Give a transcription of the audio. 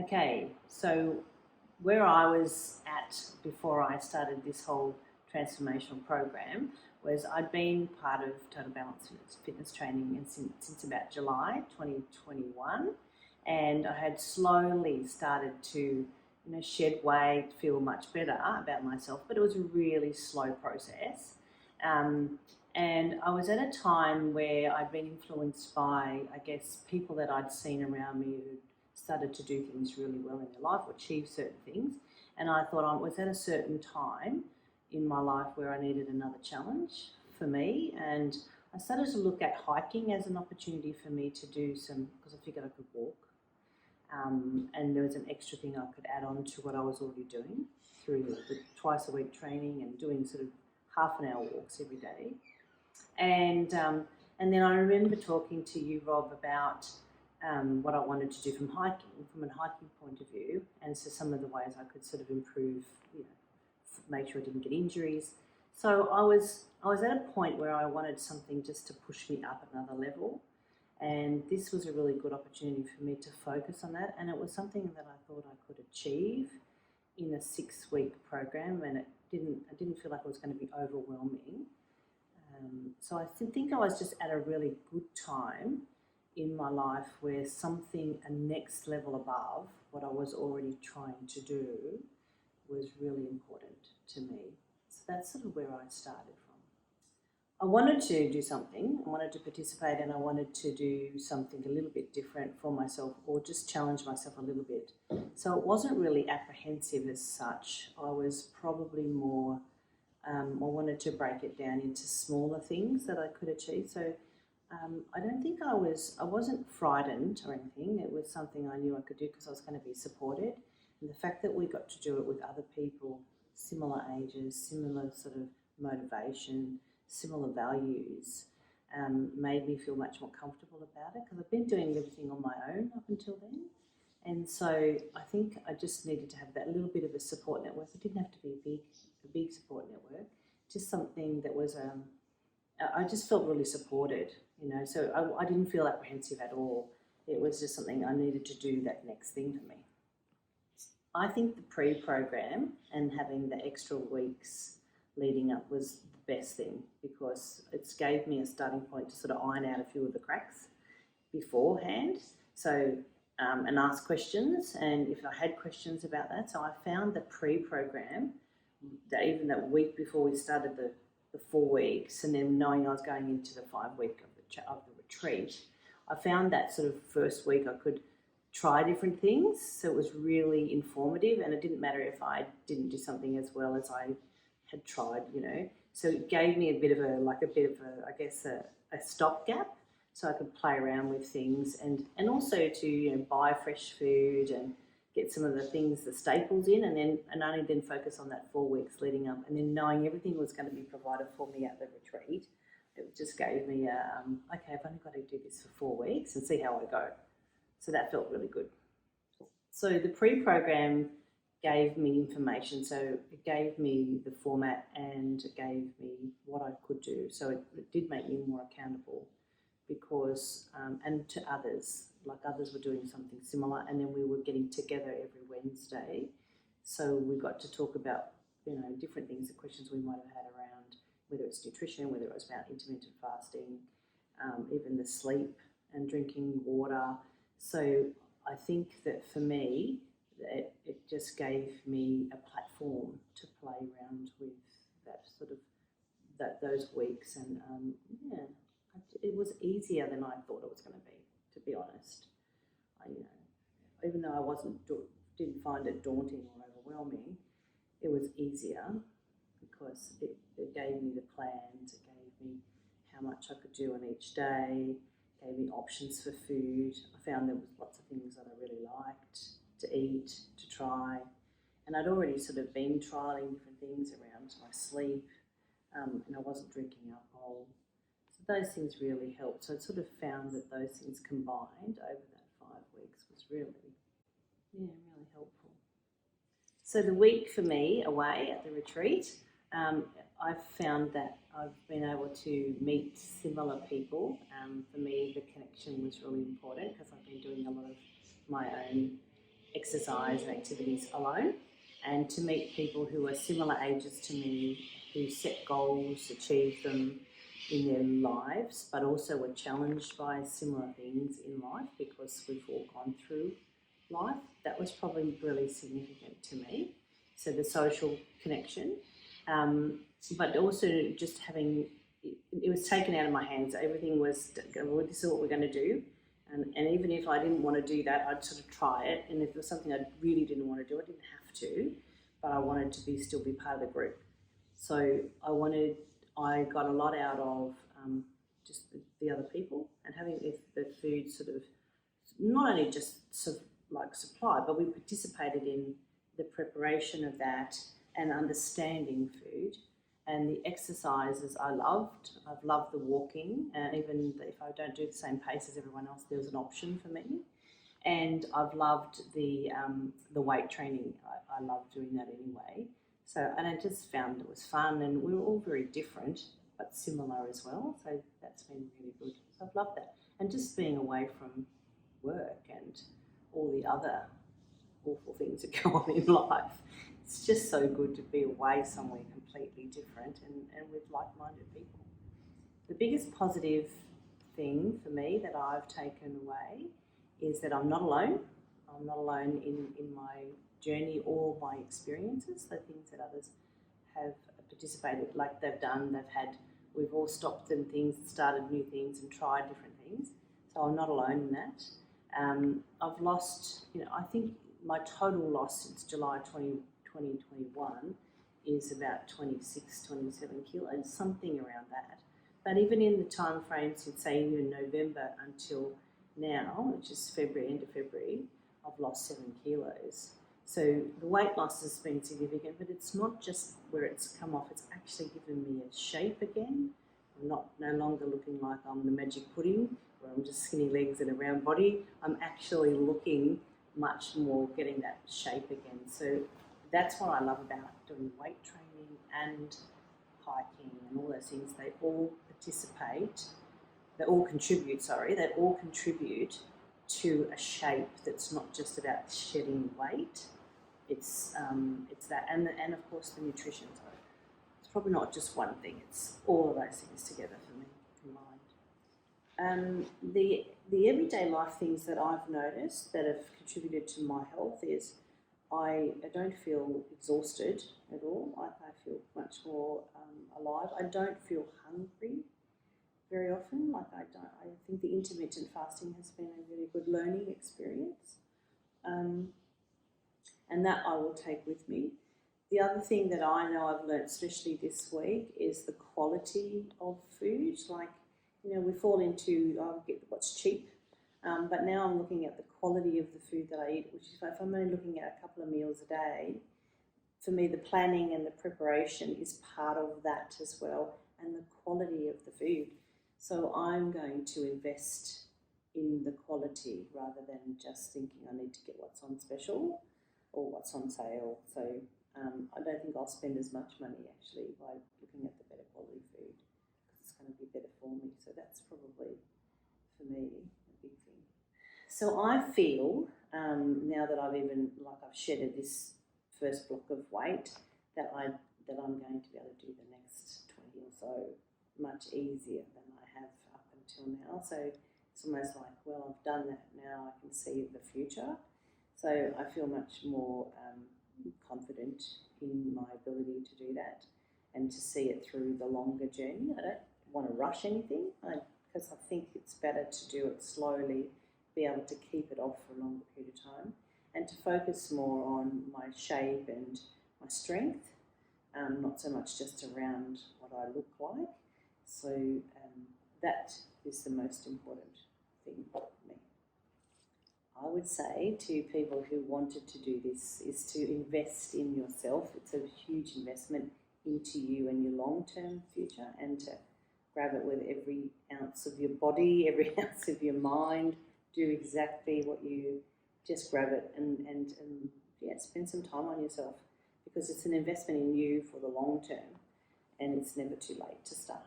Okay, so where I was at before I started this whole transformational program was I'd been part of Total Balance Fitness training and since about July 2021, and I had slowly started to shed weight, feel much better about myself, but it was a really slow process. Um, and I was at a time where I'd been influenced by, I guess, people that I'd seen around me who started to do things really well in their life or achieve certain things. And I thought I was at a certain time in my life where I needed another challenge for me. And I started to look at hiking as an opportunity for me to do some, because I figured I could walk. And there was an extra thing I could add on to what I was already doing through the twice a week training and doing sort of half an hour walks every day. And then I remember talking to you, Rob, about what I wanted to do from a hiking point of view, and so some of the ways I could sort of improve, make sure I didn't get injuries. So I was at a point where I wanted something just to push me up another level, and this was a really good opportunity for me to focus on that, and it was something that I thought I could achieve in a 6-week program, and I didn't feel like it was going to be overwhelming. So I think I was just at a really good time in my life where something a next level above what I was already trying to do was really important to me. So that's sort of where I started from. I wanted to do something, I wanted to participate, and I wanted to do something a little bit different for myself or just challenge myself a little bit. So it wasn't really apprehensive as such. I was probably more, I wanted to break it down into smaller things that I could achieve. So I don't think I wasn't frightened or anything. It was something I knew I could do because I was going to be supported. And the fact that we got to do it with other people, similar ages, similar sort of motivation, similar values, made me feel much more comfortable about it because I've been doing everything on my own up until then. And so I think I just needed to have that little bit of a support network. It didn't have to be a big support network, just something that was, I just felt really supported, so I didn't feel apprehensive at all. It was just something I needed to do, that next thing for me. I think the pre-program and having the extra weeks leading up was the best thing because it gave me a starting point to sort of iron out a few of the cracks beforehand. So and ask questions, and if I had questions about that. So I found the pre-program, that even that week before we started the 4 weeks, and then knowing I was going into the 5 week of the retreat, I found that sort of first week I could try different things. So it was really informative, and it didn't matter if I didn't do something as well as I had tried, So it gave me a bit of a stopgap, so I could play around with things and also to buy fresh food and get some of the things, the staples in, and only then focus on that 4 weeks leading up, and then knowing everything was going to be provided for me at the retreat. It just gave me okay, I've only got to do this for 4 weeks and see how I go. So that felt really good. So the pre-program gave me information. So it gave me the format and it gave me what I could do. So it did make me more accountable because, and to others, like others were doing something similar, and then we were getting together every Wednesday. So we got to talk about, different things, the questions we might have had around whether it's nutrition, whether it was about intermittent fasting, even the sleep and drinking water. So I think that for me, it just gave me a platform to play around with that sort of those weeks, and it was easier than I thought it was going to be honest. Even though I didn't find it daunting or overwhelming, it was easier because it gave me the plans, it gave me how much I could do on each day, gave me options for food. I found there was lots of things that I really liked to eat, to try, and I'd already sort of been trialling different things around my sleep, and I wasn't drinking alcohol. So those things really helped. So I sort of found that those things combined over that 5 weeks was really helpful. So the week for me away at the retreat, I've found that I've been able to meet similar people. For me, the connection was really important because I've been doing a lot of my own exercise and activities alone, and to meet people who are similar ages to me, who set goals, achieve them in their lives, but also were challenged by similar things in life because we've all gone through life. That was probably really significant to me. So the social connection, but also just having, it was taken out of my hands. Everything was, well, this is what we're going to do. And even if I didn't want to do that, I'd sort of try it. And if it was something I really didn't want to do, I didn't have to, but I wanted to still be part of the group. So I got a lot out of just the other people, and having the food sort of not only just sort of like supply, but we participated in the preparation of that and understanding food. And the exercises I loved. I've loved the walking, and even if I don't do the same pace as everyone else, there's an option for me. And I've loved the weight training. I love doing that anyway. So, and I just found it was fun, and we were all very different, but similar as well. So that's been really good. So I've loved that. And just being away from work and all the other awful things that go on in life. It's just so good to be away somewhere completely different and with like-minded people. The biggest positive thing for me that I've taken away is that I'm not alone. I'm not alone in my journey or my experiences, the things that others have participated, like we've all stopped and things, started new things and tried different things. So I'm not alone in that. I've lost, I think my total loss since July 2021 is about 26, 27 kilos, something around that. But even in the time frame since, say, even November until now, which is end of February, I've lost 7 kilos. So the weight loss has been significant, but it's not just where it's come off, it's actually given me a shape again. I'm no longer looking like I'm the magic pudding, where I'm just skinny legs and a round body. I'm actually looking much more, getting that shape again. So that's what I love about doing weight training and hiking and all those things. They all contribute to a shape that's not just about shedding weight. It's that, and of course the nutrition. So it's probably not just one thing. It's all of those things together for me combined. The everyday life things that I've noticed that have contributed to my health is I don't feel exhausted at all. I feel much more alive. I don't feel hungry very often. I think the intermittent fasting has been a really good learning experience. And that I will take with me. The other thing that I know I've learned, especially this week, is the quality of food. We fall into, I'll get what's cheap, but now I'm looking at the quality of the food that I eat, which is if I'm only looking at a couple of meals a day, for me the planning and the preparation is part of that as well, and the quality of the food. So I'm going to invest in the quality rather than just thinking I need to get what's on special or what's on sale. So I don't think I'll spend as much money actually by looking at the better quality food, because it's going to be better for me. So that's probably, for me, a big thing. So I feel, now that I've shedded this first block of weight, that I'm going to be able to do the next 20 or so much easier than I have up until now. So it's almost like, well, I've done that now, I can see the future. So I feel much more confident in my ability to do that and to see it through the longer journey. I don't want to rush anything because I think it's better to do it slowly, be able to keep it off for a longer period of time, and to focus more on my shape and my strength, not so much just around what I look like. So that is the most important thing for me. I would say to people who wanted to do this is to invest in yourself. It's a huge investment into you and your long-term future, and to grab it with every ounce of your body, every ounce of your mind. Do exactly what you just grab it and spend some time on yourself, because it's an investment in you for the long term, and it's never too late to start.